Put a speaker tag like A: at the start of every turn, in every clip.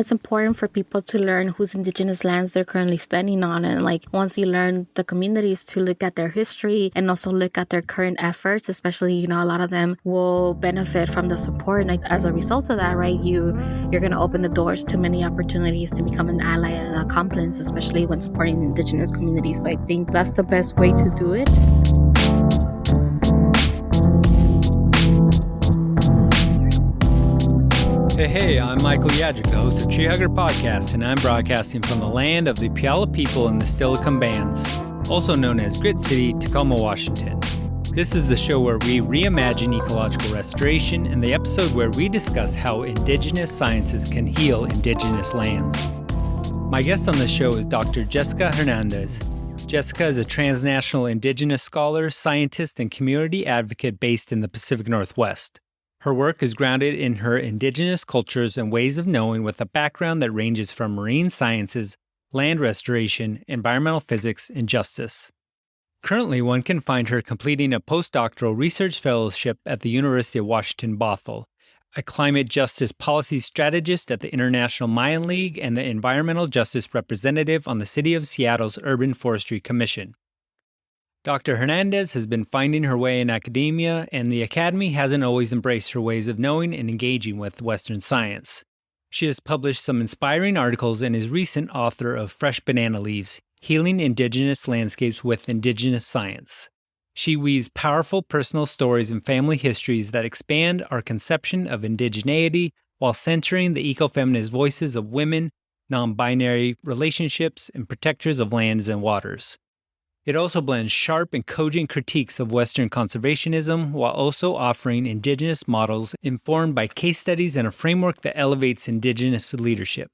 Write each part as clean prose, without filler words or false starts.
A: It's important for people to learn whose Indigenous lands they're currently standing on. And once you learn the communities, to look at their history and also look at their current efforts, especially, a lot of them will benefit from the support. And as a result of that, right, you're going to open the doors to many opportunities to become an ally and an accomplice, especially when supporting Indigenous communities. So I think that's the best way to do it.
B: Hey, I'm Michael Yadrick, the host of Tree Hugger Podcast, and I'm broadcasting from the land of the Puyallup people in the Steilacoom Bands, also known as Grit City, Tacoma, Washington. This is the show where we reimagine ecological restoration and the episode where we discuss how Indigenous sciences can heal Indigenous lands. My guest on this show is Dr. Jessica Hernandez. Jessica is a transnational Indigenous scholar, scientist, and community advocate based in the Pacific Northwest. Her work is grounded in her Indigenous cultures and ways of knowing with a background that ranges from marine sciences, land restoration, environmental physics, and justice. Currently, one can find her completing a postdoctoral research fellowship at the University of Washington Bothell, a Climate Justice Policy Strategist at the International Mayan League, and the Environmental Justice Representative on the City of Seattle's Urban Forestry Commission. Dr. Hernandez has been finding her way in academia, and the Academy hasn't always embraced her ways of knowing and engaging with Western science. She has published some inspiring articles and is recent author of Fresh Banana Leaves, Healing Indigenous Landscapes with Indigenous Science. She weaves powerful personal stories and family histories that expand our conception of indigeneity while centering the ecofeminist voices of women, non-binary relationships, and protectors of lands and waters. It also blends sharp and cogent critiques of Western conservationism while also offering Indigenous models informed by case studies and a framework that elevates Indigenous leadership.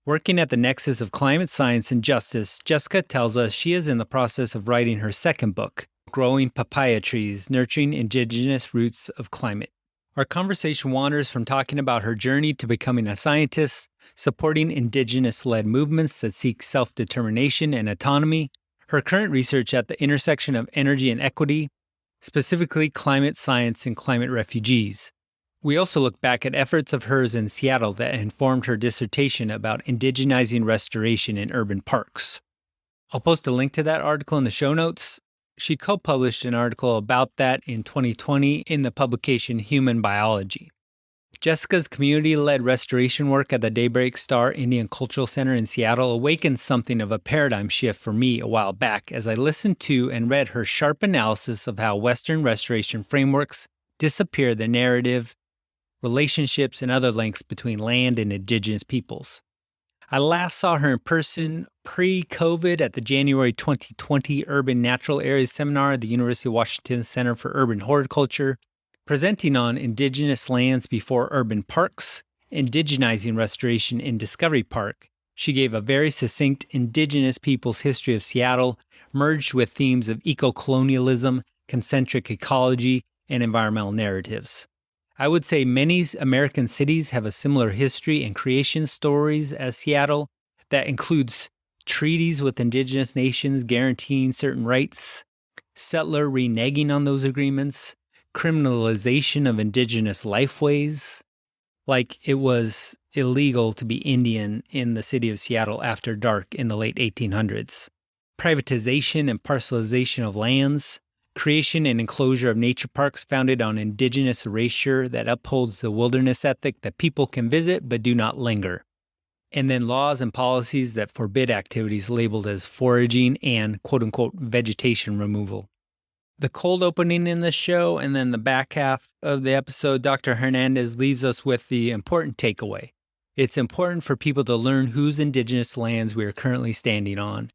B: Working at the nexus of climate science and justice, Jessica tells us she is in the process of writing her second book, Growing Papaya Trees, Nurturing Indigenous Roots of Climate. Our conversation wanders from talking about her journey to becoming a scientist, supporting Indigenous-led movements that seek self-determination and autonomy, her current research at the intersection of energy and equity, specifically climate science and climate refugees. We also look back at efforts of hers in Seattle that informed her dissertation about indigenizing restoration in urban parks. I'll post a link to that article in the show notes. She co-published an article about that in 2020 in the publication Human Biology. Jessica's community-led restoration work at the Daybreak Star Indian Cultural Center in Seattle awakened something of a paradigm shift for me a while back as I listened to and read her sharp analysis of how Western restoration frameworks disappear the narrative, relationships, and other links between land and Indigenous peoples. I last saw her in person pre-COVID at the January 2020 Urban Natural Areas Seminar at the University of Washington Center for Urban Horticulture, presenting on Indigenous lands before urban parks, indigenizing restoration in Discovery Park. She gave a very succinct Indigenous people's history of Seattle, merged with themes of eco-colonialism, concentric ecology, and environmental narratives. I would say many American cities have a similar history and creation stories as Seattle that includes treaties with Indigenous nations guaranteeing certain rights, settler reneging on those agreements, criminalization of Indigenous lifeways, like it was illegal to be Indian in the city of Seattle after dark in the late 1800s, privatization and parcelization of lands, creation and enclosure of nature parks founded on Indigenous erasure that upholds the wilderness ethic that people can visit but do not linger, and then laws and policies that forbid activities labeled as foraging and quote-unquote vegetation removal. The cold opening in this show and then the back half of the episode, Dr. Hernandez leaves us with the important takeaway. It's important for people to learn whose Indigenous lands we are currently standing on.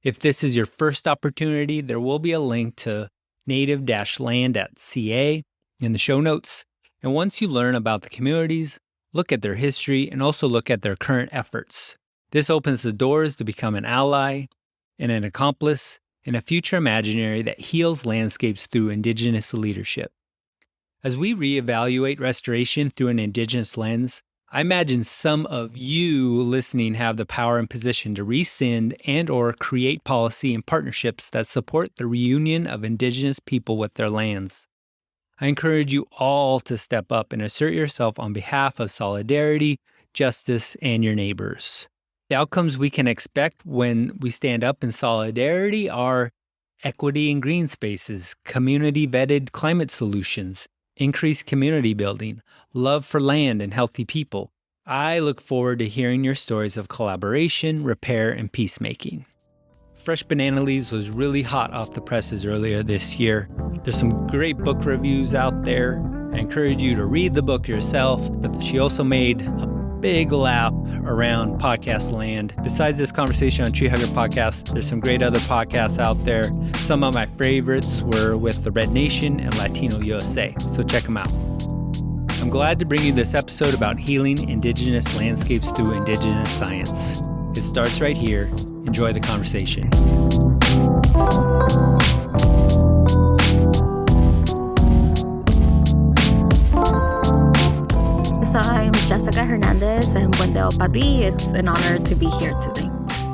B: If this is your first opportunity, there will be a link to native-land.ca in the show notes. And once you learn about the communities, look at their history and also look at their current efforts. This opens the doors to become an ally and an accomplice in a future imaginary that heals landscapes through Indigenous leadership. As we reevaluate restoration through an Indigenous lens, I imagine some of you listening have the power and position to rescind and or create policy and partnerships that support the reunion of Indigenous people with their lands. I encourage you all to step up and assert yourself on behalf of solidarity, justice, and your neighbors. The outcomes we can expect when we stand up in solidarity are equity in green spaces, community-vetted climate solutions, increased community building, love for land and healthy people. I look forward to hearing your stories of collaboration, repair, and peacemaking. Fresh Banana Leaves was really hot off the presses earlier this year. There's some great book reviews out there. I encourage you to read the book yourself, but she also made a big lap around podcast land. Besides this conversation on Tree Hugger Podcast, there's some great other podcasts out there. Some of my favorites were with the Red Nation and Latino USA, so check them out. I'm glad to bring you this episode about healing Indigenous landscapes through Indigenous science. It starts right here. Enjoy the conversation.
A: So I'm Jessica Hernandez and Wendell Padri. It's an honor to be here today.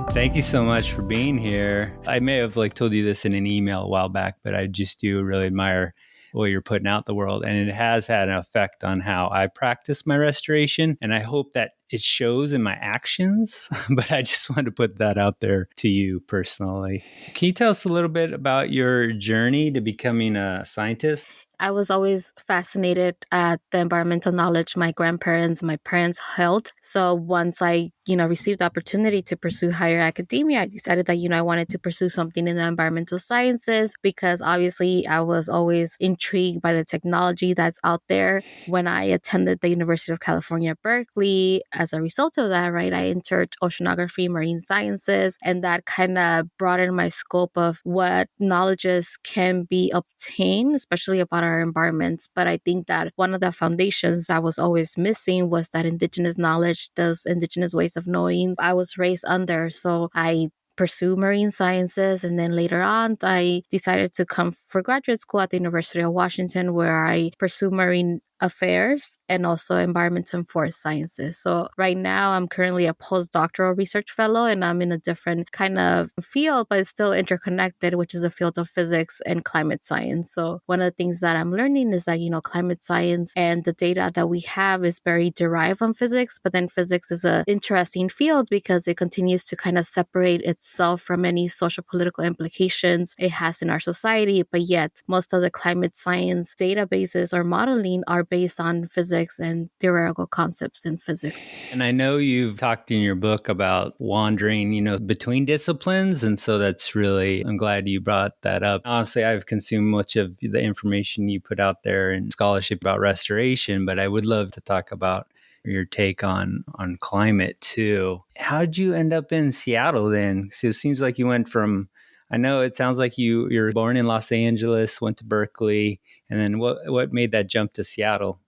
B: Thank you so much for being here. I may have told you this in an email a while back, but I just do really admire what you're putting out the world. And it has had an effect on how I practice my restoration. And I hope that it shows in my actions, but I just wanted to put that out there to you personally. Can you tell us a little bit about your journey to becoming a scientist?
A: I was always fascinated at the environmental knowledge my grandparents, my parents held. So once I, received the opportunity to pursue higher academia, I decided that, I wanted to pursue something in the environmental sciences because obviously I was always intrigued by the technology that's out there. When I attended the University of California, Berkeley, as a result of that, right, I entered oceanography, marine sciences, and that kind of broadened my scope of what knowledges can be obtained, especially about our environments. But I think that one of the foundations I was always missing was that Indigenous knowledge, those Indigenous ways of knowing I was raised under. So I pursue marine sciences. And then later on, I decided to come for graduate school at the University of Washington, where I pursue marine affairs and also environmental and forest sciences. So right now I'm currently a postdoctoral research fellow and I'm in a different kind of field, but it's still interconnected, which is a field of physics and climate science. So one of the things that I'm learning is that, climate science and the data that we have is very derived from physics, but then physics is an interesting field because it continues to kind of separate itself from any social political implications it has in our society. But yet most of the climate science databases or modeling are based on physics and theoretical concepts in physics.
B: And I know you've talked in your book about wandering, between disciplines. And so I'm glad you brought that up. Honestly, I've consumed much of the information you put out there in scholarship about restoration, but I would love to talk about your take on climate too. How did you end up in Seattle then? So it seems like you went from, I know it sounds like you're born in Los Angeles, went to Berkeley, and then what made that jump to Seattle?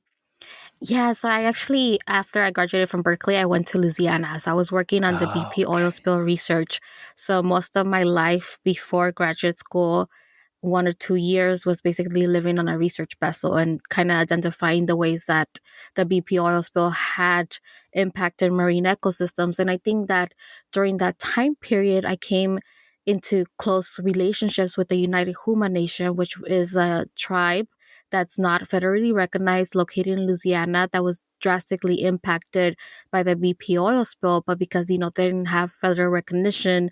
A: Yeah, so I actually, after I graduated from Berkeley, I went to Louisiana. So I was working on the BP oil spill research. So most of my life before graduate school, 1 or 2 years, was basically living on a research vessel and kind of identifying the ways that the BP oil spill had impacted marine ecosystems. And I think that during that time period, I came into close relationships with the United Huma Nation, which is a tribe that's not federally recognized, located in Louisiana, that was drastically impacted by the BP oil spill. But because, they didn't have federal recognition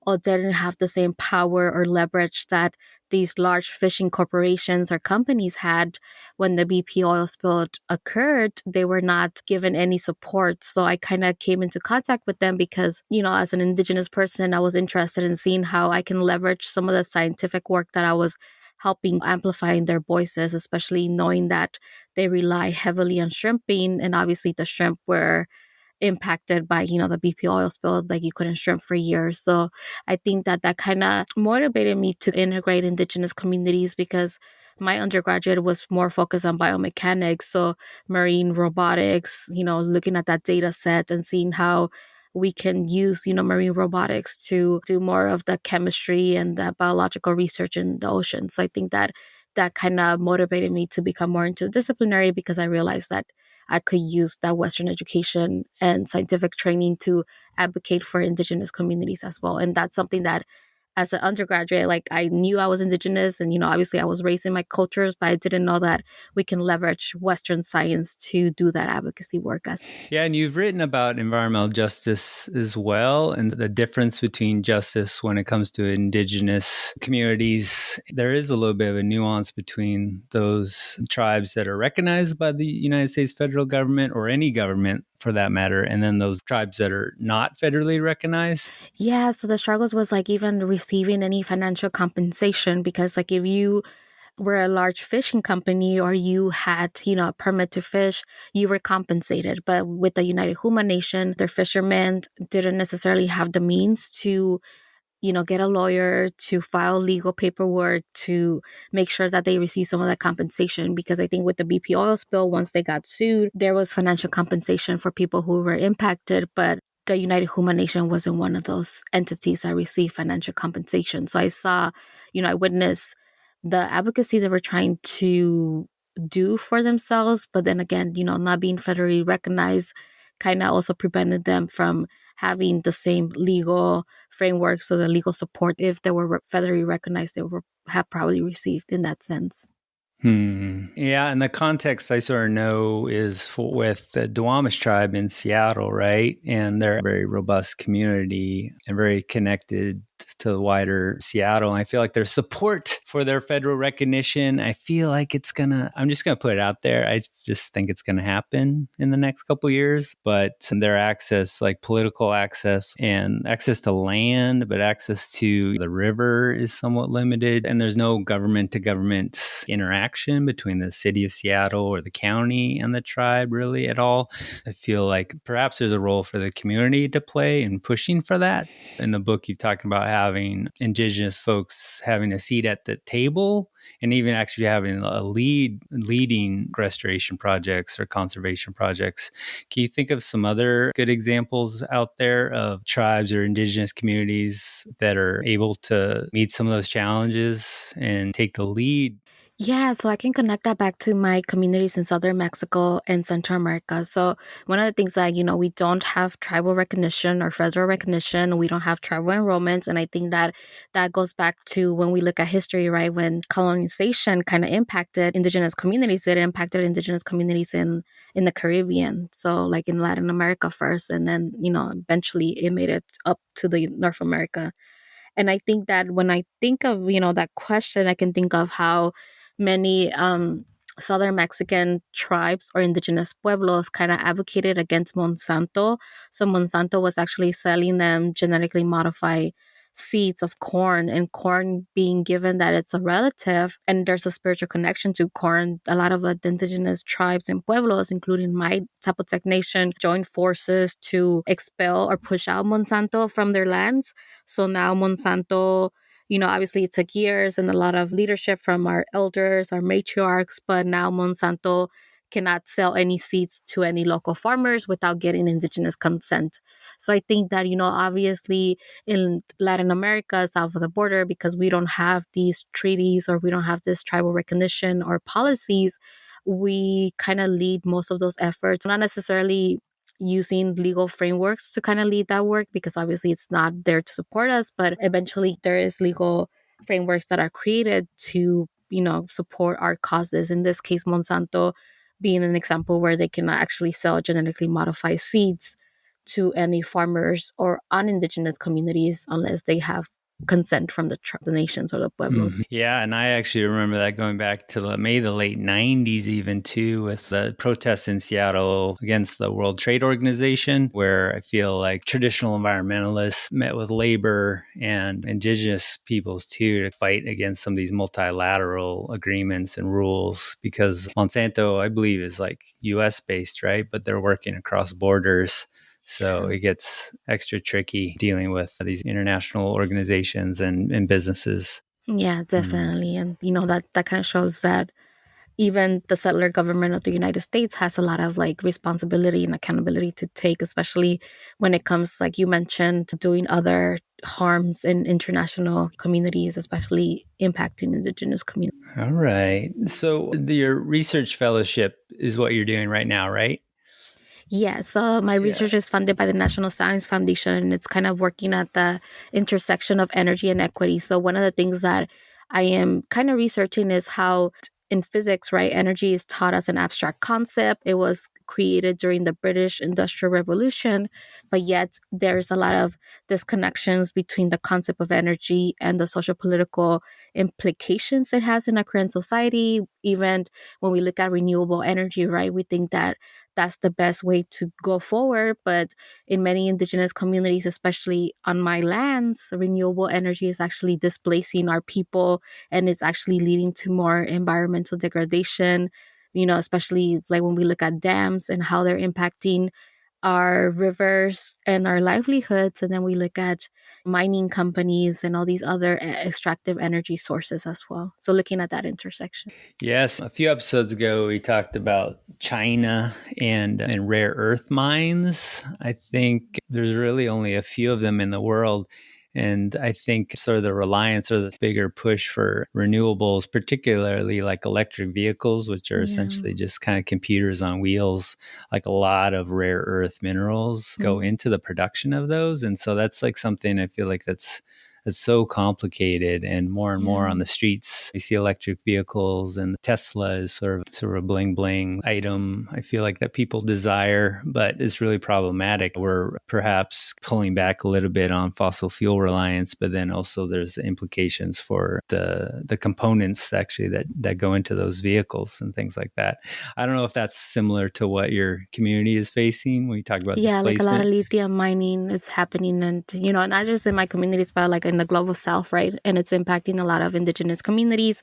A: or didn't have the same power or leverage that these large fishing corporations or companies had when the BP oil spill occurred, they were not given any support. So I kind of came into contact with them because, as an Indigenous person, I was interested in seeing how I can leverage some of the scientific work that I was helping amplifying their voices, especially knowing that they rely heavily on shrimping. And obviously the shrimp were impacted by, the BP oil spill, like you couldn't shrimp for years. So I think that kind of motivated me to integrate Indigenous communities because my undergraduate was more focused on biomechanics. So marine robotics, looking at that data set and seeing how we can use, marine robotics to do more of the chemistry and the biological research in the ocean. So I think that kind of motivated me to become more interdisciplinary because I realized that I could use that Western education and scientific training to advocate for Indigenous communities as well. And that's something that as an undergraduate, like I knew I was Indigenous and, obviously I was raised in my cultures, but I didn't know that we can leverage Western science to do that advocacy work as well.
B: Yeah, and you've written about environmental justice as well and the difference between justice when it comes to Indigenous communities. There is a little bit of a nuance between those tribes that are recognized by the United States federal government or any government for that matter, and then those tribes that are not federally recognized.
A: Yeah, so the struggles was like even receiving any financial compensation, because like if you were a large fishing company or you had, a permit to fish, you were compensated. But with the United Huma Nation, their fishermen didn't necessarily have the means to, get a lawyer, to file legal paperwork, to make sure that they receive some of that compensation. Because I think with the BP oil spill, once they got sued, there was financial compensation for people who were impacted, but the United Huma Nation wasn't one of those entities that received financial compensation. So I saw, I witnessed the advocacy they were trying to do for themselves, but then again, not being federally recognized kind of also prevented them from having the same legal framework. So the legal support, if they were federally recognized, they would have probably received in that sense.
B: Yeah, and the context I sort of know is with the Duwamish tribe in Seattle, right? And they're a very robust community and very connected to the wider Seattle. And I feel like there's support for their federal recognition. I feel like I'm just going to put it out there. I just think it's going to happen in the next couple of years. But their access, like political access and access to land, but access to the river is somewhat limited. And there's no government to government interaction between the city of Seattle or the county and the tribe really at all. I feel like perhaps there's a role for the community to play in pushing for that. In the book, you're talking about having Indigenous folks having a seat at the table and even actually having a leading restoration projects or conservation projects. Can you think of some other good examples out there of tribes or Indigenous communities that are able to meet some of those challenges and take the lead?
A: Yeah, so I can connect that back to my communities in southern Mexico and Central America. So one of the things that, we don't have tribal recognition or federal recognition. We don't have tribal enrollments. And I think that goes back to when we look at history, right? When colonization kind of impacted Indigenous communities, it impacted Indigenous communities in the Caribbean. So like in Latin America first, and then, eventually it made it up to the North America. And I think that when I think of, that question, I can think of how many Southern Mexican tribes or indigenous pueblos kind of advocated against Monsanto. So Monsanto was actually selling them genetically modified seeds of corn, and corn being given that it's a relative and there's a spiritual connection to corn. A lot of the indigenous tribes and pueblos, including my Zapotec Nation, joined forces to expel or push out Monsanto from their lands. So now Monsanto, obviously it took years and a lot of leadership from our elders, our matriarchs, but now Monsanto cannot sell any seeds to any local farmers without getting indigenous consent. So I think that, obviously in Latin America, south of the border, because we don't have these treaties or we don't have this tribal recognition or policies, we kind of lead most of those efforts, not necessarily using legal frameworks to kind of lead that work, because obviously it's not there to support us, but eventually there is legal frameworks that are created to, support our causes. In this case, Monsanto being an example where they can actually sell genetically modified seeds to any farmers or non-indigenous communities unless they have consent from the nations or the pueblos.
B: Yeah, and I actually remember that going back to maybe the late 90s even too, with the protests in Seattle against the World Trade Organization, where I feel like traditional environmentalists met with labor and indigenous peoples too to fight against some of these multilateral agreements and rules, because Monsanto, I believe, is like US based, right? But they're working across borders. So it gets extra tricky dealing with these international organizations and businesses.
A: Yeah, definitely. And, that kind of shows that even the settler government of the United States has a lot of like responsibility and accountability to take, especially when it comes, like you mentioned, to doing other harms in international communities, especially impacting indigenous communities.
B: All right. So your research fellowship is what you're doing right now, right?
A: Yeah, so my research is funded by the National Science Foundation, and it's kind of working at the intersection of energy and equity. So one of the things that I am kind of researching is how in physics, right, energy is taught as an abstract concept. It was created during the British Industrial Revolution, but yet there's a lot of disconnections between the concept of energy and the social political implications it has in our current society. Even when we look at renewable energy, right, we think that that's the best way to go forward. But in many indigenous communities, especially on my lands, renewable energy is actually displacing our people, and it's actually leading to more environmental degradation, especially like when we look at dams and how they're impacting our rivers and our livelihoods. And then we look at mining companies and all these other extractive energy sources as well. So looking at that intersection.
B: Yes, a few episodes ago we talked about China and rare earth mines. I think there's really only a few of them in the world. And I think sort of the reliance or the bigger push for renewables, particularly like electric vehicles, which are essentially just kind of computers on wheels, like a lot of rare earth minerals go into the production of those. And so that's like something I feel like that's so complicated, and more on the streets. We see electric vehicles, and Tesla is sort of a bling bling item. I feel like that people desire, but it's really problematic. We're perhaps pulling back a little bit on fossil fuel reliance, but then also there's implications for the components actually that go into those vehicles and things like that. I don't know if that's similar to what your community is facing when you talk about displacement.
A: Like a lot of lithium mining is happening, and not just in my communities, but like in the global south, right? And it's impacting a lot of indigenous communities.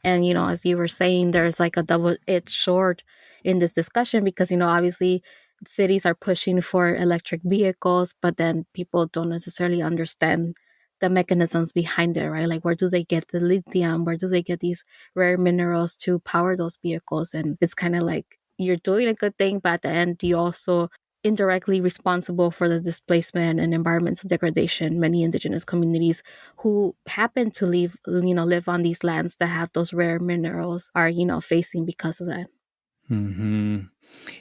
A: And as you were saying, there's like a double-edged sword in this discussion, because obviously cities are pushing for electric vehicles, but then people don't necessarily understand the mechanisms behind it, right? Like, where do they get the lithium? Where do they get these rare minerals to power those vehicles? And it's kind of like you're doing a good thing, but at the end, you also indirectly responsible for the displacement and environmental degradation many indigenous communities who happen to live on these lands that have those rare minerals are facing because of that.
B: Mm-hmm.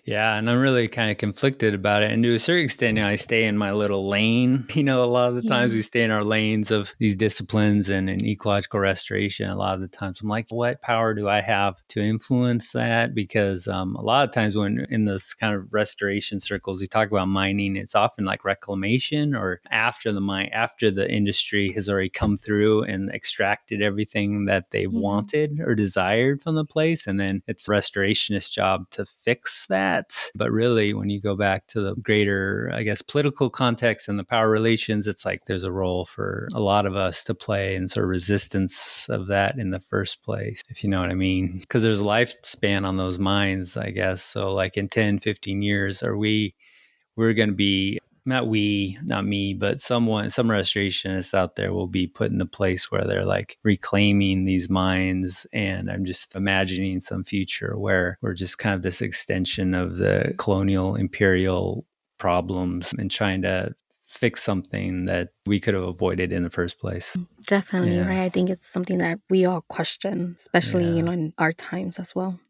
B: Yeah, and I'm really kind of conflicted about it. And to a certain extent, I stay in my little lane. A lot of the times we stay in our lanes of these disciplines and in ecological restoration. A lot of the times I'm like, what power do I have to influence that? Because a lot of times when in this kind of restoration circles, you talk about mining, it's often like reclamation or after the industry has already come through and extracted everything that they wanted or desired from the place. And then it's restorationist job to fix that. But really, when you go back to the greater, I guess, political context and the power relations, it's like there's a role for a lot of us to play in sort of resistance of that in the first place, if you know what I mean. Because there's a lifespan on those mines, I guess. So like in 10, 15 years, we're going to be, not me, but some restorationists out there will be put in the place where they're like reclaiming these mines. And I'm just imagining some future where we're just kind of this extension of the colonial imperial problems and trying to fix something that we could have avoided in the first place.
A: Definitely, right? I think it's something that we all question, especially, in our times as well.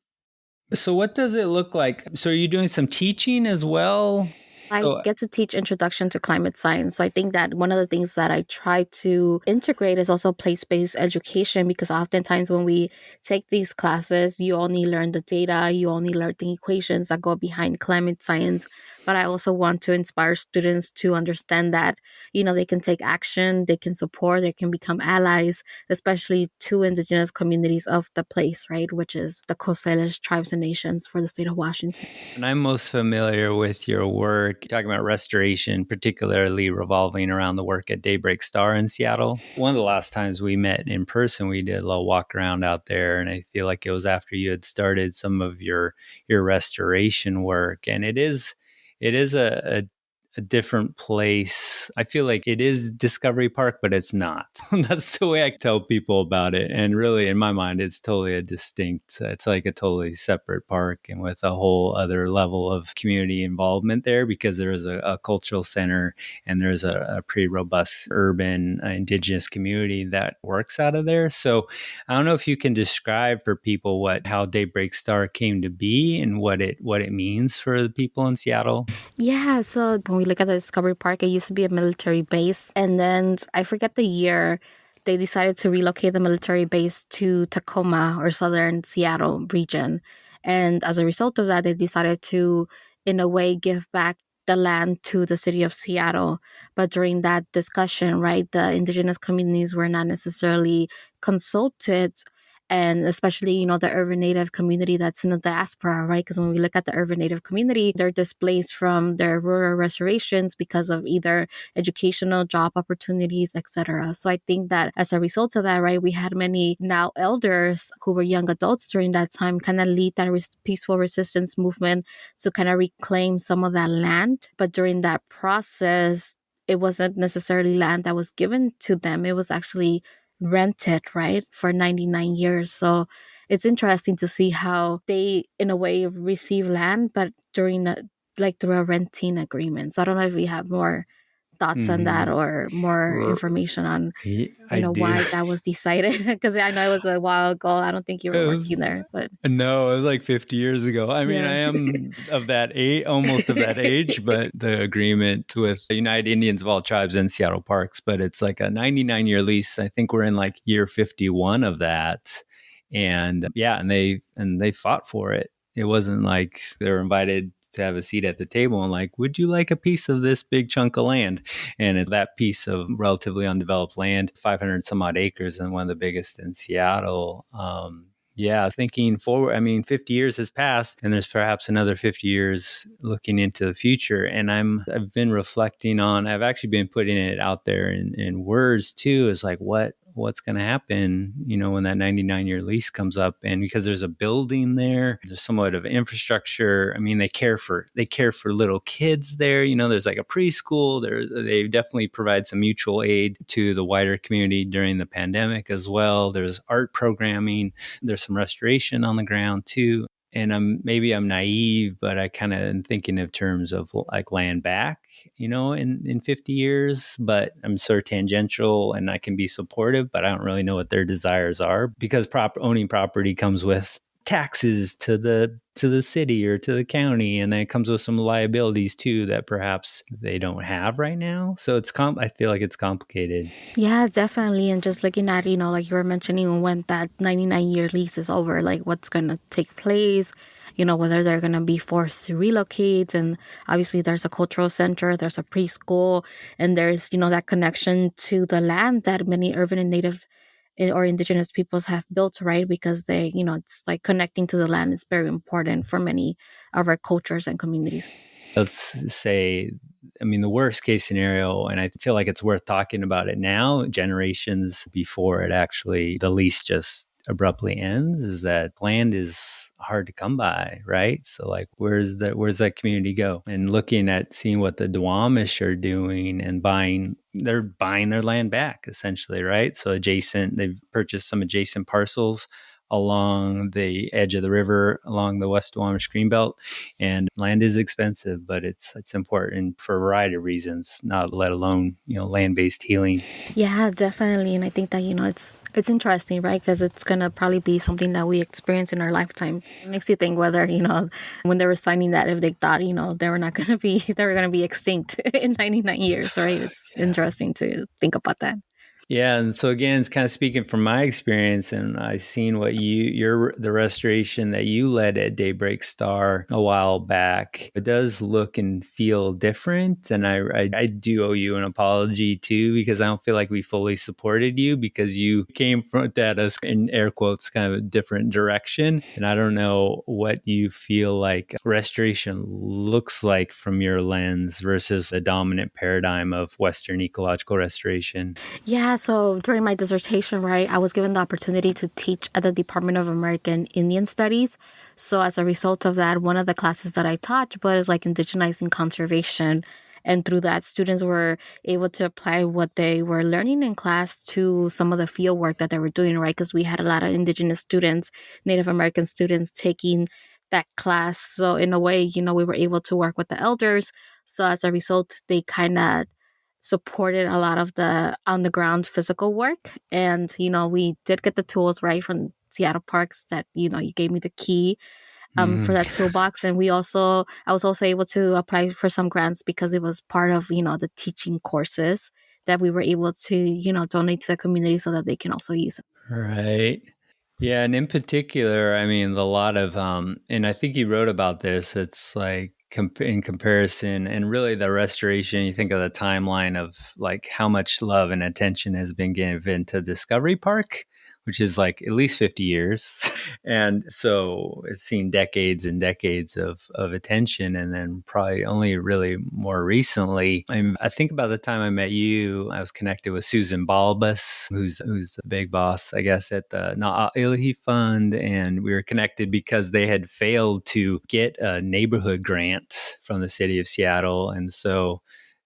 B: So what does it look like? So are you doing some teaching as well?
A: I get to teach Introduction to Climate Science. So I think that one of the things that I try to integrate is also place-based education, because oftentimes when we take these classes, you only learn the data, you only learn the equations that go behind climate science. But I also want to inspire students to understand that, they can take action, they can support, they can become allies, especially to indigenous communities of the place, right? Which is the Coast Salish tribes and nations for the state of Washington.
B: And I'm most familiar with your work, talking about restoration, particularly revolving around the work at Daybreak Star in Seattle. One of the last times we met in person, we did a little walk around out there. And I feel like it was after you had started some of your restoration work. And it is a a different place. I feel like it is Discovery Park, but it's not. That's the way I tell people about it. And really, in my mind, it's totally it's like a totally separate park and with a whole other level of community involvement there, because there is a cultural center and there's a pretty robust urban indigenous community that works out of there. So I don't know if you can describe for people how Daybreak Star came to be and what it means for the people in Seattle.
A: Yeah, so when we look at the Discovery Park, it used to be a military base. And then I forget the year, they decided to relocate the military base to Tacoma or southern Seattle region. And as a result of that, they decided to, in a way, give back the land to the city of Seattle. But during that discussion, right, the indigenous communities were not necessarily consulted, and especially, the urban native community that's in the diaspora, right? Because when we look at the urban native community, they're displaced from their rural reservations because of either educational, job opportunities, etc. So I think that as a result of that, right, we had many now elders who were young adults during that time kind of lead that peaceful resistance movement to kind of reclaim some of that land. But during that process, it wasn't necessarily land that was given to them. It was actually rented, right, for 99 years. So it's interesting to see how they, in a way, receive land, but through a renting agreement. So I don't know if we have more thoughts on that or more information on, why that was decided. Because I know it was a while ago. I don't think you were working there, but
B: no, it was like 50 years ago. I mean, I am of that age, almost of that age, but the agreement with the United Indians of all tribes in Seattle Parks, but it's like a 99-year lease. I think we're in like year 51 of that. And and they fought for it. It wasn't like they were invited to have a seat at the table and like, would you like a piece of this big chunk of land? And that piece of relatively undeveloped land, 500 some odd acres, and one of the biggest in Seattle. Thinking forward, 50 years has passed and there's perhaps another 50 years looking into the future. And I've been reflecting on, I've actually been putting it out there in words too, is like, what's going to happen, when that 99-year lease comes up. And because there's a building there, there's somewhat of infrastructure. I mean, they care for little kids there. There's like a preschool there. They definitely provide some mutual aid to the wider community during the pandemic as well. There's art programming. There's some restoration on the ground too. And I'm naive, but I kind of am thinking of terms of like land back, in 50 years, but I'm sort of tangential and I can be supportive, but I don't really know what their desires are, because owning property comes with taxes to the city or to the county, and then it comes with some liabilities too that perhaps they don't have right now. So I feel like it's complicated.
A: Yeah, definitely. And just looking at, like you were mentioning, when that 99-year lease is over, like what's going to take place, whether they're going to be forced to relocate. And obviously there's a cultural center, there's a preschool, and there's, that connection to the land that many urban and native or indigenous peoples have built, right? Because they, it's like connecting to the land is very important for many of our cultures and communities.
B: Let's say, the worst case scenario, and I feel like it's worth talking about it now, generations before the lease just abruptly ends, is that land is hard to come by, right? So like, where's that community go? And looking at seeing what the Duwamish are doing and they're buying their land back essentially, right? So they've purchased some adjacent parcels along the edge of the river, along the West Duwamish Greenbelt. And land is expensive, but it's important for a variety of reasons, not let alone, land-based healing.
A: Yeah, definitely. And I think that, it's interesting, right? Because it's going to probably be something that we experience in our lifetime. It makes you think whether, when they were signing that, if they thought, they were going to be extinct in 99 years, right? It's interesting to think about that.
B: Yeah, and so again, it's kind of speaking from my experience, and I've seen what the restoration that you led at Daybreak Star a while back. It does look and feel different, and I do owe you an apology too, because I don't feel like we fully supported you, because you came at us in air quotes kind of a different direction, and I don't know what you feel like restoration looks like from your lens versus the dominant paradigm of Western ecological restoration.
A: Yeah, so during my dissertation, right, I was given the opportunity to teach at the Department of American Indian Studies. So as a result of that, one of the classes that I taught was like indigenizing conservation. And through that, students were able to apply what they were learning in class to some of the field work that they were doing, right? Because we had a lot of Indigenous students, Native American students taking that class. So in a way, we were able to work with the elders. So as a result, they kind of supported a lot of the on the ground physical work. And, we did get the tools, right, from Seattle Parks that, you gave me the key for that toolbox. And I was also able to apply for some grants because it was part of, the teaching courses that we were able to, donate to the community so that they can also use it.
B: Right. Yeah, and in particular, I mean, a lot of, and I think you wrote about this. It's like in comparison, and really the restoration. You think of the timeline of like how much love and attention has been given to Discovery Park, which is like at least 50 years, and so it's seen decades and decades of attention, and then probably only really more recently. I think about the time I met you, I was connected with Susan Balbus, who's the big boss, I guess, at the Na'alihi Fund, and we were connected because they had failed to get a neighborhood grant from the city of Seattle, and so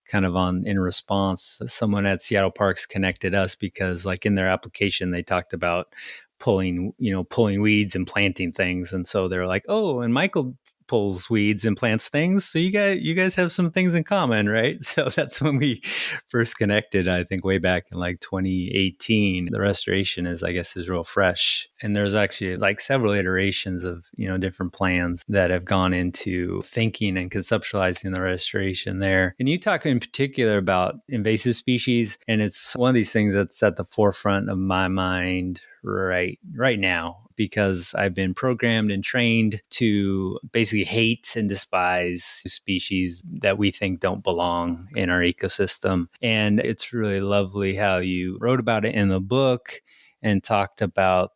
B: kind of in response, someone at Seattle Parks connected us because like in their application, they talked about pulling weeds and planting things. And so they're like, oh, and Michael pulls weeds and plants things. So you guys have some things in common, right? So that's when we first connected, I think way back in like 2018. The restoration is real fresh. And there's actually like several iterations of, different plans that have gone into thinking and conceptualizing the restoration there. And you talk in particular about invasive species, and it's one of these things that's at the forefront of my mind right now, because I've been programmed and trained to basically hate and despise species that we think don't belong in our ecosystem. And it's really lovely how you wrote about it in the book and talked about,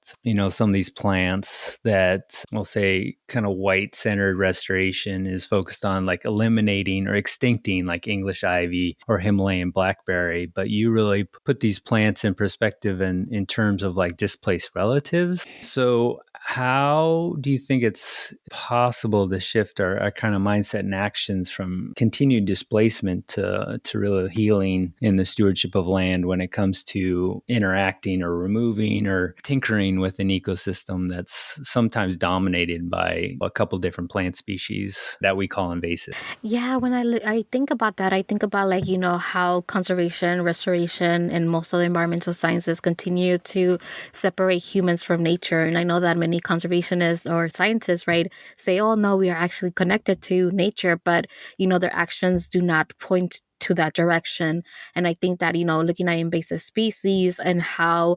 B: some of these plants that we'll say kind of white-centered restoration is focused on, like eliminating or extincting, like English ivy or Himalayan blackberry. But you really put these plants in perspective and in terms of like displaced relatives. So how do you think it's possible to shift our kind of mindset and actions from continued displacement to real healing in the stewardship of land when it comes to interacting or removing or tinkering with an ecosystem that's sometimes dominated by a couple different plant species that we call invasive?
A: Yeah, when I think about that, I think about like, how conservation, restoration, and most of the environmental sciences continue to separate humans from nature. And I know that many conservationists or scientists, right, say, oh, no, we are actually connected to nature, but, their actions do not point to that direction. And I think that, looking at invasive species and how,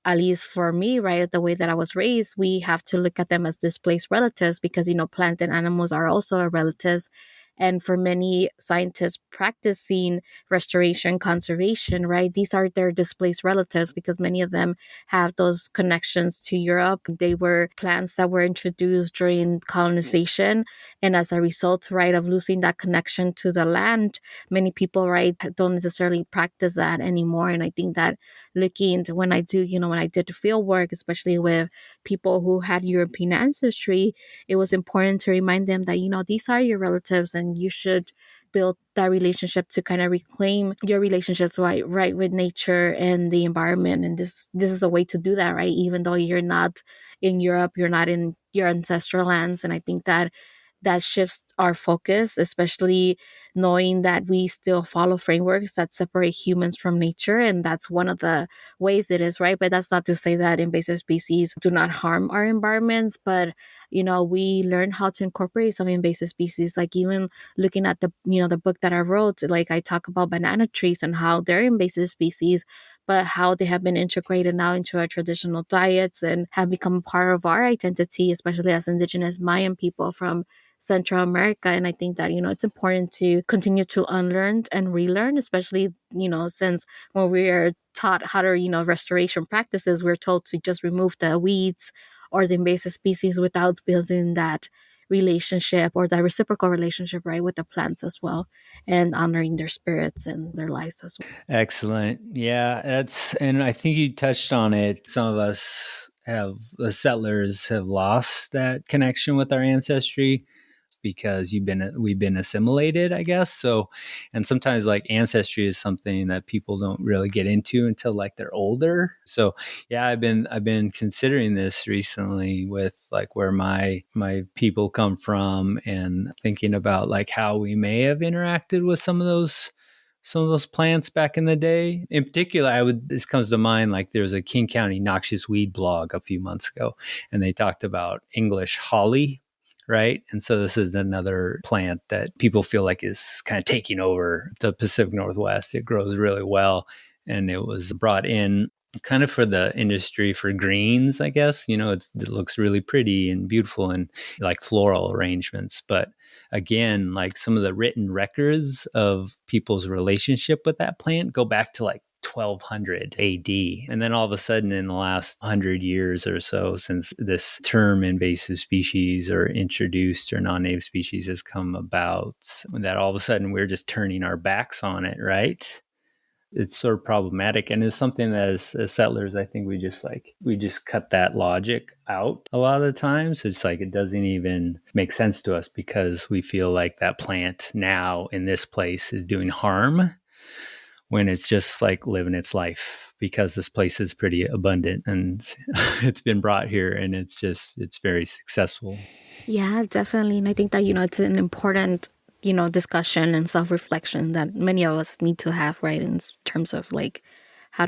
A: at least for me, right, the way that I was raised, we have to look at them as displaced relatives because, plant and animals are also our relatives. And for many scientists practicing restoration, conservation, right, these are their displaced relatives because many of them have those connections to Europe. They were plants that were introduced during colonization. And as a result, right, of losing that connection to the land, many people, right, don't necessarily practice that anymore. And I think that looking into when I did the field work, especially with people who had European ancestry, it was important to remind them that, these are your relatives and you should build that relationship to kind of reclaim your relationships right with nature and the environment. And this is a way to do that, right? Even though you're not in Europe, you're not in your ancestral lands. And I think that shifts our focus, especially knowing that we still follow frameworks that separate humans from nature. And that's one of the ways it is, right? But that's not to say that invasive species do not harm our environments. But, we learn how to incorporate some invasive species, like even looking at the book that I wrote, like I talk about banana trees and how they're invasive species, but how they have been integrated now into our traditional diets and have become part of our identity, especially as Indigenous Mayan people from Central America. And I think that, it's important to continue to unlearn and relearn, especially, since when we are taught how to, restoration practices, we're told to just remove the weeds or the invasive species without building that relationship or that reciprocal relationship, right, with the plants as well, and honoring their spirits and their lives as well.
B: Excellent. Yeah, and I think you touched on it. Some of the settlers have lost that connection with our ancestry. because we've been assimilated, I guess. So, and sometimes like ancestry is something that people don't really get into until like they're older. So yeah, I've been considering this recently with like where my people come from, and thinking about like how we may have interacted with some of those plants back in the day. In particular, this comes to mind, like there was a King County noxious weed blog a few months ago, and they talked about English holly, right? And so this is another plant that people feel like is kind of taking over the Pacific Northwest. It grows really well, and it was brought in kind of for the industry for greens, I guess. It looks really pretty and beautiful and like floral arrangements. But again, like some of the written records of people's relationship with that plant go back to like 1200 AD. And then all of a sudden in the last 100 years or so, since this term invasive species or introduced or non-native species has come about, that all of a sudden we're just turning our backs on it, right? It's sort of problematic, and it's something that as settlers, I think we just cut that logic out a lot of the times. It's like it doesn't even make sense to us because we feel like that plant now in this place is doing harm when it's just like living its life, because this place is pretty abundant and it's been brought here, and it's very successful.
A: Yeah, definitely. And I think that, it's an important, discussion and self-reflection that many of us need to have, right? In terms of like,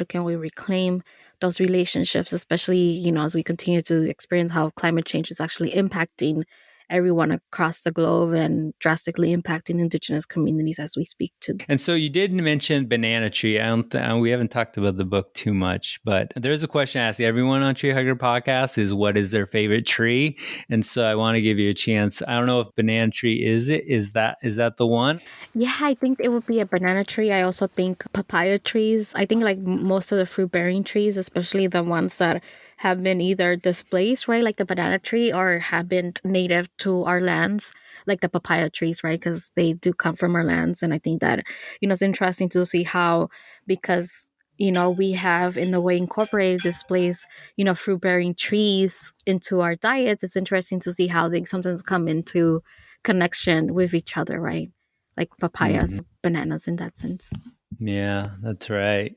A: can we reclaim those relationships, especially, as we continue to experience how climate change is actually impacting everyone across the globe and drastically impacting Indigenous communities as we speak to.
B: And so you did mention Banana Tree. We haven't talked about the book too much, but there's a question I ask everyone on Tree Hugger Podcast is what is their favorite tree? And so I want to give you a chance. I don't know if Banana Tree is it. Is that the one?
A: Yeah, I think it would be a banana tree. I also think papaya trees. I think like most of the fruit bearing trees, especially the ones that have been either displaced, right, like the banana tree, or have been native to our lands, like the papaya trees, right, because they do come from our lands. And I think that, it's interesting to see how, because, we have in the way incorporated displays, fruit bearing trees into our diets. It's interesting to see how they sometimes come into connection with each other, right? Like papayas, bananas in that sense.
B: Yeah, that's right.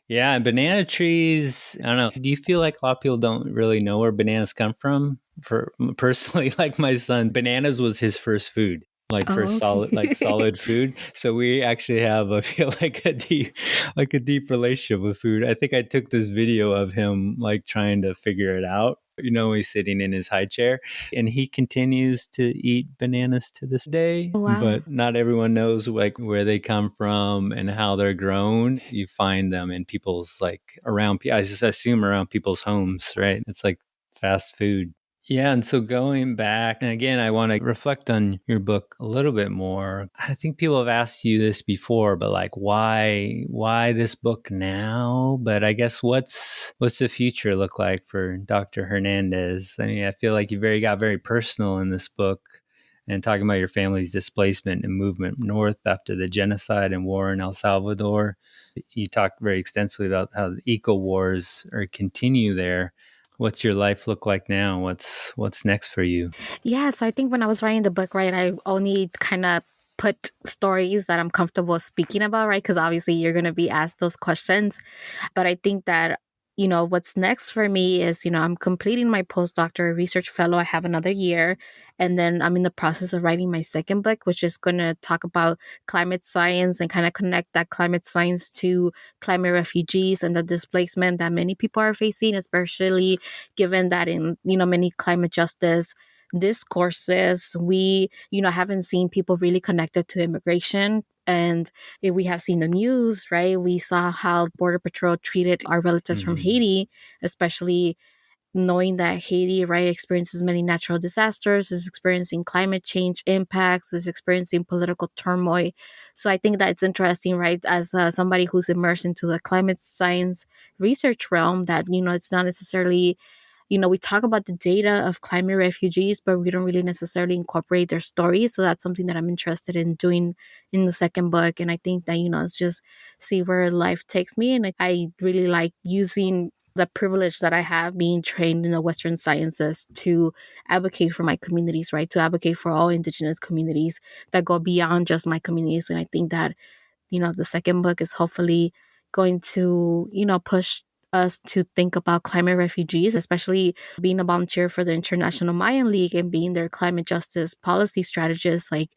B: Yeah, and banana trees, I don't know. Do you feel like a lot of people don't really know where bananas come from? For personally, like my son, bananas was his first food, like
A: Oh,
B: first solid, like
A: okay.
B: solid food. So we actually have I feel like a deep relationship with food. I think I took this video of him like trying to figure it out. He's sitting in his high chair, and he continues to eat bananas to this day.
A: Wow.
B: But not everyone knows like where they come from and how they're grown. You find them in people's like around. I just assume around people's homes, right? It's like fast food. Yeah, and so going back, and again, I want to reflect on your book a little bit more. I think people have asked you this before, but like, why this book now? But I guess what's the future look like for Dr. Hernandez? I mean, I feel like you got very personal in this book, and talking about your family's displacement and movement north after the genocide and war in El Salvador. You talked very extensively about how the eco wars continue there. What's your life look like now? What's next for you?
A: Yeah, so I think when I was writing the book, right, I only kind of put stories that I'm comfortable speaking about, right? Because obviously you're going to be asked those questions. But I think that, what's next for me is, I'm completing my postdoctoral research fellow. I have another year. And then I'm in the process of writing my second book, which is going to talk about climate science and kind of connect that climate science to climate refugees and the displacement that many people are facing, especially given that in, many climate justice discourses, we, haven't seen people really connected to immigration. And we have seen the news, right? We saw how Border Patrol treated our relatives from Haiti, especially knowing that Haiti, right, experiences many natural disasters, is experiencing climate change impacts, is experiencing political turmoil. So I think that it's interesting, right, as somebody who's immersed into the climate science research realm, that, it's not necessarily, we talk about the data of climate refugees, but we don't really necessarily incorporate their stories. So that's something that I'm interested in doing in the second book. And I think that, it's just see where life takes me. And I really like using the privilege that I have being trained in the Western sciences to advocate for my communities, right? To advocate for all Indigenous communities that go beyond just my communities. And I think that, the second book is hopefully going to, push us to think about climate refugees, especially being a volunteer for the International Mayan League and being their climate justice policy strategist. Like,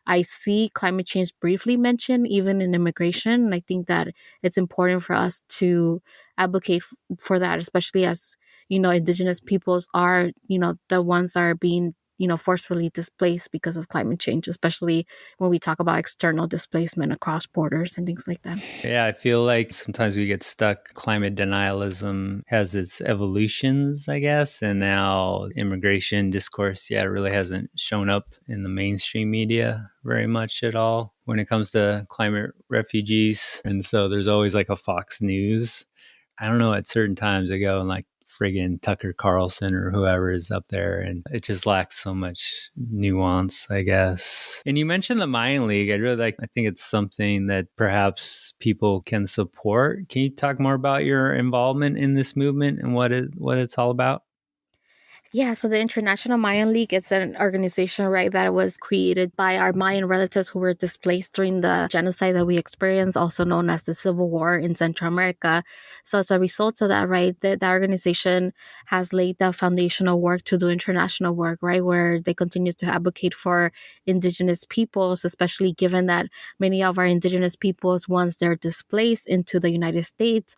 A: I see climate change briefly mentioned even in immigration. And I think that it's important for us to advocate for that, especially as, Indigenous peoples are, the ones that are being, forcefully displaced because of climate change, especially when we talk about external displacement across borders and things like that.
B: Yeah, I feel like sometimes we get stuck. Climate denialism has its evolutions, I guess, and now immigration discourse, really hasn't shown up in the mainstream media very much at all when it comes to climate refugees. And so there's always like a Fox News. I don't know, at certain times I go and like friggin' Tucker Carlson or whoever is up there, and it just lacks so much nuance, I guess. And you mentioned the Mayan League. I think it's something that perhaps people can support. Can you talk more about your involvement in this movement and what it's all about?
A: Yeah, so the International Mayan League, it's an organization, right, that was created by our Mayan relatives who were displaced during the genocide that we experienced, also known as the Civil War in Central America. So as a result of that, right, the organization has laid the foundational work to do international work, right, where they continue to advocate for Indigenous peoples, especially given that many of our Indigenous peoples, once they're displaced into the United States,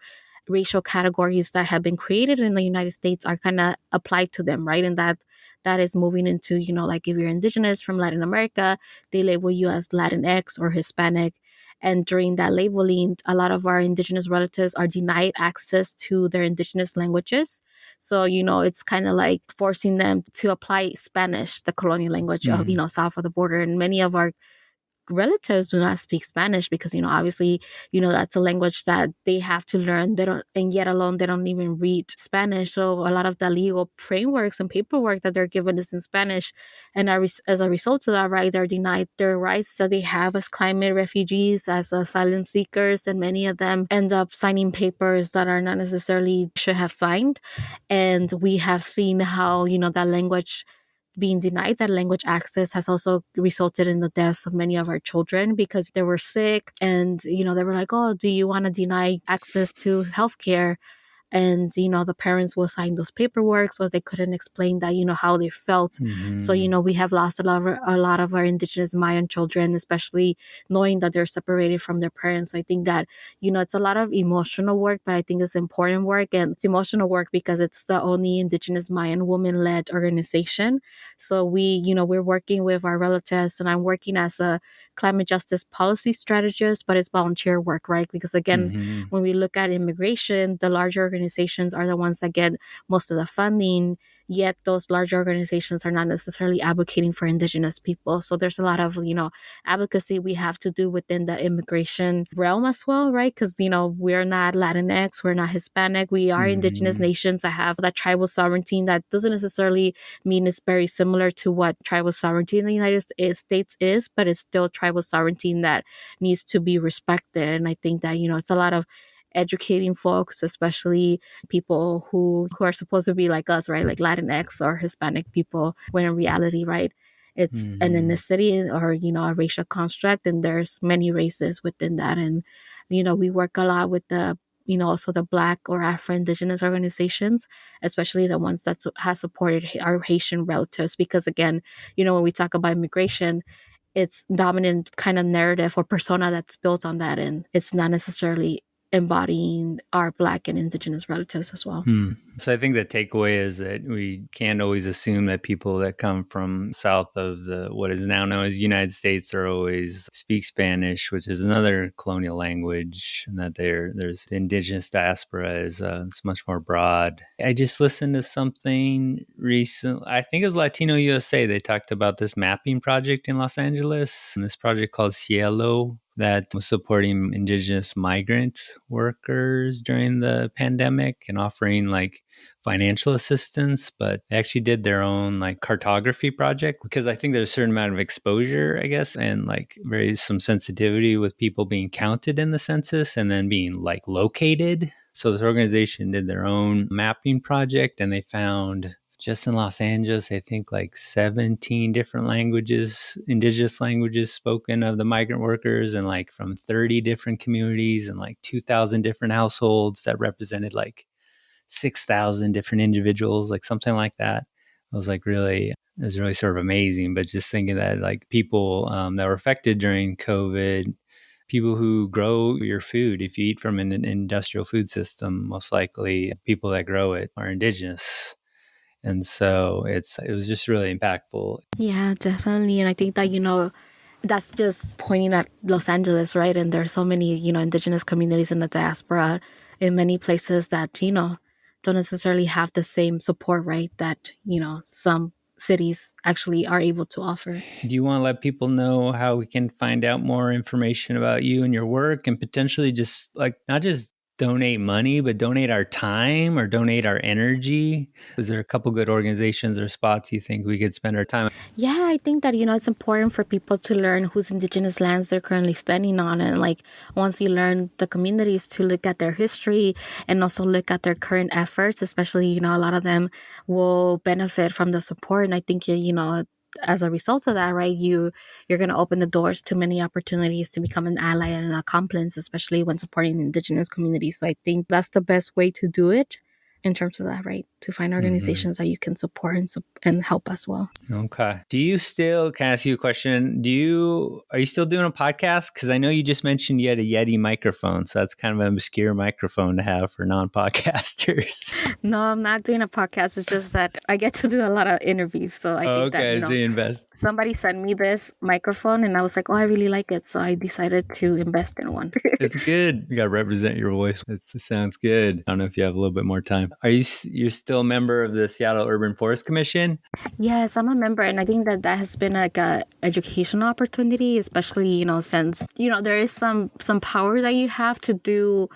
A: racial categories that have been created in the United States are kind of applied to them, right? And that is moving into, like if you're Indigenous from Latin America, they label you as Latinx or Hispanic. And during that labeling, a lot of our Indigenous relatives are denied access to their Indigenous languages. So, it's kind of like forcing them to apply Spanish, the colonial language of, south of the border. And many of our relatives do not speak Spanish because, obviously, that's a language that they have to learn. They don't, and yet alone, they don't even read Spanish. So a lot of the legal frameworks and paperwork that they're given is in Spanish. And as a result of that, right, they're denied their rights that they have as climate refugees, as asylum seekers. And many of them end up signing papers that are not necessarily should have signed. And we have seen how, that language being denied that language access has also resulted in the deaths of many of our children because they were sick and, they were like, oh, do you want to deny access to healthcare? And, the parents will sign those paperwork so they couldn't explain that, how they felt. So, we have lost a lot of our Indigenous Mayan children, especially knowing that they're separated from their parents. So I think that, it's a lot of emotional work, but I think it's important work. And it's emotional work because it's the only Indigenous Mayan woman-led organization. So we're working with our relatives, and I'm working as a climate justice policy strategist, but it's volunteer work, right? Because again, when we look at immigration, the larger organizations are the ones that get most of the funding, yet those large organizations are not necessarily advocating for Indigenous people. So there's a lot of, advocacy we have to do within the immigration realm as well, right? Because, we're not Latinx, we're not Hispanic, we are Indigenous nations that have that tribal sovereignty. That doesn't necessarily mean it's very similar to what tribal sovereignty in the United States is, but it's still tribal sovereignty that needs to be respected. And I think that, it's a lot of educating folks, especially people who are supposed to be like us, right? Like Latinx or Hispanic people, when in reality, right, it's an ethnicity or, a racial construct, and there's many races within that. And, we work a lot with the, also the Black or Afro-Indigenous organizations, especially the ones that has supported our Haitian relatives. Because again, when we talk about immigration, it's dominant kind of narrative or persona that's built on that, and it's not necessarily embodying our Black and Indigenous relatives as well.
B: So I think the takeaway is that we can't always assume that people that come from south of what is now known as United States are always speak Spanish, which is another colonial language, and that there's the indigenous diaspora is it's much more broad. I just listened to something recent. I think it was Latino USA. They talked about this mapping project in Los Angeles, and this project called Cielo. that was supporting Indigenous migrant workers during the pandemic and offering like financial assistance, but they actually did their own like cartography project because I think there's a certain amount of exposure, I guess, and like some sensitivity with people being counted in the census and then being like located. So this organization did their own mapping project and they found just in Los Angeles, I think like 17 different languages, indigenous languages spoken of the migrant workers and like from 30 different communities and like 2,000 different households that represented like 6,000 different individuals, like something like that. It was really sort of amazing. But just thinking that like people that were affected during COVID, people who grow your food, if you eat from an industrial food system, most likely people that grow it are indigenous. And so it was just really impactful.
A: Yeah, definitely. And I think that, that's just pointing at Los Angeles, right? And there's so many, indigenous communities in the diaspora in many places that, don't necessarily have the same support, right? That, some cities actually are able to offer.
B: Do you want to let people know how we can find out more information about you and your work and potentially just like not just donate money, but donate our time or donate our energy? Is there a couple good organizations or spots you think we could spend our time?
A: Yeah, I think that, it's important for people to learn whose indigenous lands they're currently standing on. And like once you learn the communities, to look at their history and also look at their current efforts, especially, a lot of them will benefit from the support. And I think, as a result of that, right, you're going to open the doors to many opportunities to become an ally and an accomplice, especially when supporting indigenous communities. So I think that's the best way to do it in terms of that, right? To find organizations that you can support and help as well.
B: Okay. Can I ask you a question? Are you still doing a podcast? Because I know you just mentioned you had a Yeti microphone. So that's kind of an obscure microphone to have for non-podcasters.
A: No, I'm not doing a podcast. It's just that I get to do a lot of interviews. So I think that,
B: So you invest.
A: somebody sent me this microphone and I was like, oh, I really like it. So I decided to invest in one.
B: It's good. You got to represent your voice. It sounds good. I don't know if you have a little bit more time. You're still a member of the Seattle Urban Forest Commission?
A: Yes, I'm a member. And I think that has been like a educational opportunity, especially, since, there is some power that you have to do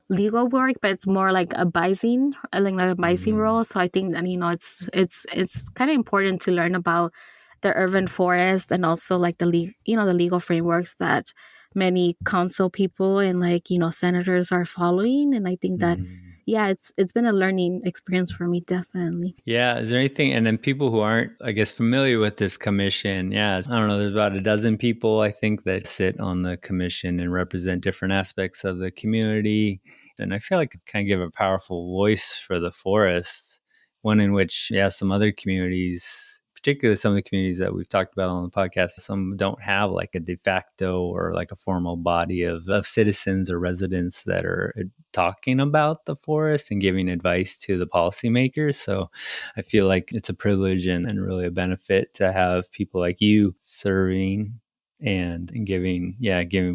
A: legal work, but it's more like advising role. So I think that, it's kind of important to learn about the urban forest and also like the legal frameworks that many council people and senators are following. And I think that it's been a learning experience for me, definitely.
B: Yeah. Is there anything, and then people who aren't, I guess, familiar with this commission, I don't know, there's about a dozen people, I think, that sit on the commission and represent different aspects of the community. And I feel like it kind of give a powerful voice for the forest, one in which, some other communities, particularly some of the communities that we've talked about on the podcast, some don't have like a de facto or like a formal body of citizens or residents that are talking about the forest and giving advice to the policymakers. So I feel like it's a privilege and really a benefit to have people like you serving and giving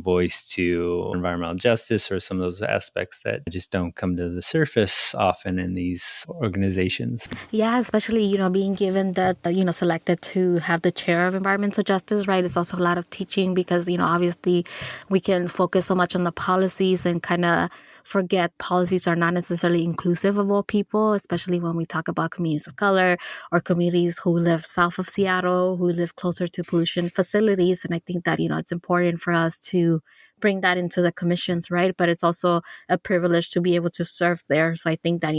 B: voice to environmental justice or some of those aspects that just don't come to the surface often in these organizations.
A: Yeah, especially, being given that, selected to have the chair of environmental justice, right? It's also a lot of teaching because, obviously we can focus so much on the policies and kind of forget policies are not necessarily inclusive of all people, especially when we talk about communities of color or communities who live south of Seattle, who live closer to pollution facilities. And I think that, it's important for us to bring that into the commissions, right? But it's also a privilege to be able to serve there. So I think that,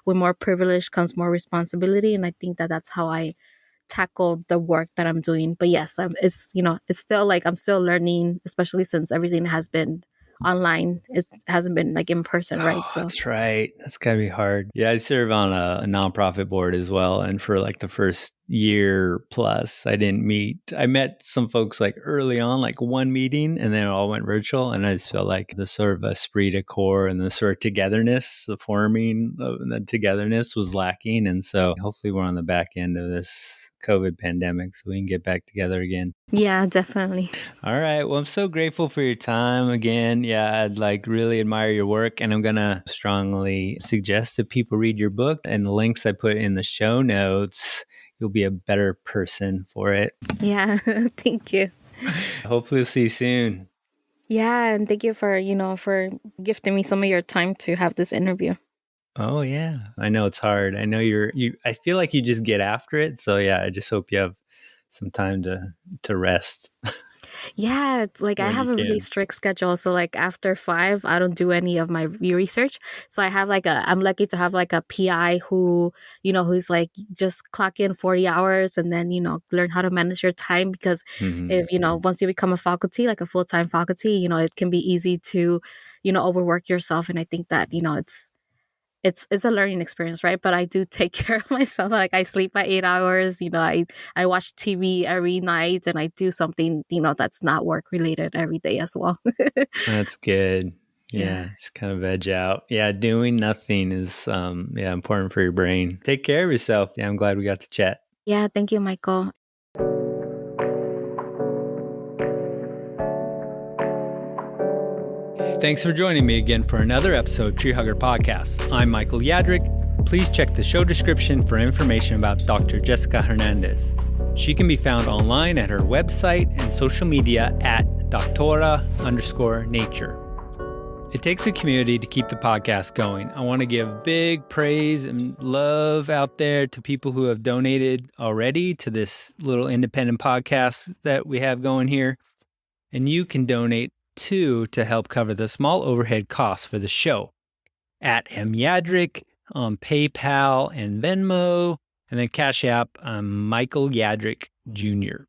A: with more privilege comes more responsibility. And I think that that's how I tackle the work that I'm doing. But yes, it's still like I'm still learning, especially since everything has been online. It hasn't been like in person, right?
B: So that's right. That's gotta be hard. Yeah, I serve on a nonprofit board as well, and for like the first year plus, I met some folks like early on, like one meeting, and then it all went virtual, and I just felt like the sort of esprit de corps and the sort of togetherness, the forming of the togetherness was lacking, and so hopefully we're on the back end of this COVID pandemic so we can get back together again.
A: Yeah, definitely.
B: All right. Well, I'm so grateful for your time again. Yeah, I'd like really admire your work, and I'm going to strongly suggest that people read your book and the links I put in the show notes. You'll be a better person for it.
A: Yeah, thank you.
B: Hopefully we'll see you soon.
A: Yeah, and thank you for, for gifting me some of your time to have this interview.
B: Oh yeah, I know it's hard. I know I feel like you just get after it. So yeah, I just hope you have some time to rest
A: Yeah, it's like I
B: when you
A: have a really
B: can.
A: strict schedule. So like after 5, I don't do any of my research. So I'm lucky to have like a PI who, who's like just clock in 40 hours and then, learn how to manage your time because
B: Mhm.
A: if, once you become a faculty, like a full-time faculty, it can be easy to, overwork yourself. And I think that, it's a learning experience, right? But I do take care of myself. Like I sleep at 8 hours, I watch TV every night and I do something, that's not work related every day as well.
B: That's good.
A: Yeah.
B: Yeah, just kind of veg out. Yeah, doing nothing is important for your brain. Take care of yourself. Yeah, I'm glad we got to chat.
A: Yeah, thank you, Michael.
B: Thanks for joining me again for another episode of Tree Hugger Podcast. I'm Michael Yadrick. Please check the show description for information about Dr. Jessica Hernandez. She can be found online at her website and social media at doctora_nature. It takes a community to keep the podcast going. I want to give big praise and love out there to people who have donated already to this little independent podcast that we have going here. And you can donate too to help cover the small overhead costs for the show. At Yadrick on PayPal and Venmo, and then Cash App, I'm Michael Yadrick Jr.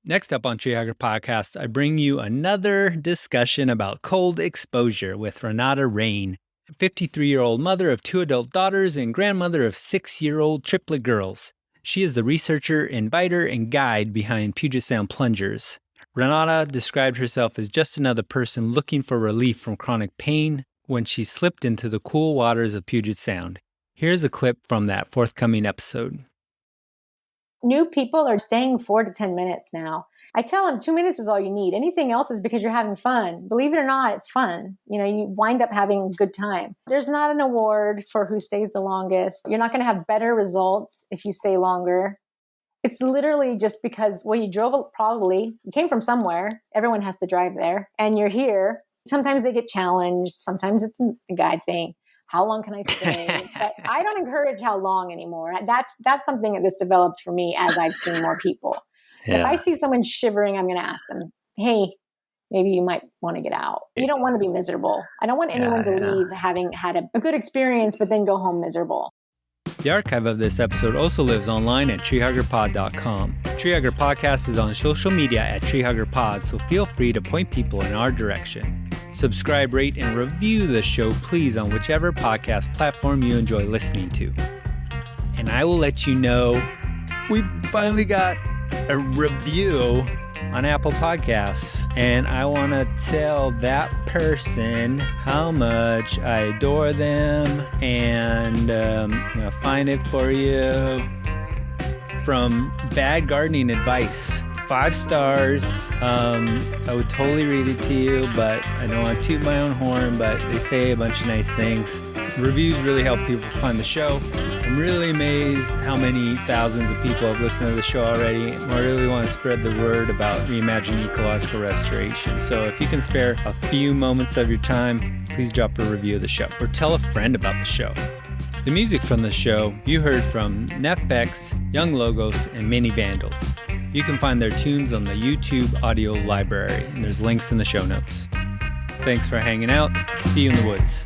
B: Next up on Tree Hugger Podcast, I bring you another discussion about cold exposure with Renata Rain, a 53-year-old mother of 2 adult daughters and grandmother of 6-year-old triplet girls. She is the researcher, inviter, and guide behind Puget Sound plungers. Renata described herself as just another person looking for relief from chronic pain when she slipped into the cool waters of Puget Sound. Here's a clip from that forthcoming episode.
C: New people are staying 4 to 10 minutes now. I tell them 2 minutes is all you need. Anything else is because you're having fun. Believe it or not, it's fun. You wind up having a good time. There's not an award for who stays the longest. You're not going to have better results if you stay longer. It's literally just because, you you came from somewhere. Everyone has to drive there and you're here. Sometimes they get challenged. Sometimes it's a guide thing. How long can I stay? But I don't encourage how long anymore. That's something that's developed for me as I've seen more people.
B: Yeah.
C: If I see someone shivering, I'm going to ask them, hey, maybe you might want to get out. You don't want to be miserable. I don't want anyone to leave having had a good experience, but then go home miserable.
B: The archive of this episode also lives online at treehuggerpod.com. Treehugger Podcast is on social media at treehuggerpod, so feel free to point people in our direction. Subscribe, rate, and review the show, please, on whichever podcast platform you enjoy listening to. And I will let you know we finally got a review on Apple Podcasts, and I want to tell that person how much I adore them, and I'm going to find it for you. From Bad Gardening Advice, 5 stars. I would totally read it to you, but I don't want to toot my own horn, but they say a bunch of nice things. Reviews really help people find the show. I'm really amazed how many thousands of people have listened to the show already. I really want to spread the word about reimagining ecological restoration. So if you can spare a few moments of your time, please drop a review of the show or tell a friend about the show. The music from the show you heard from Nefx, Young Logos, and Mini Vandals. You can find their tunes on the YouTube audio library, and there's links in the show notes. Thanks for hanging out. See you in the woods.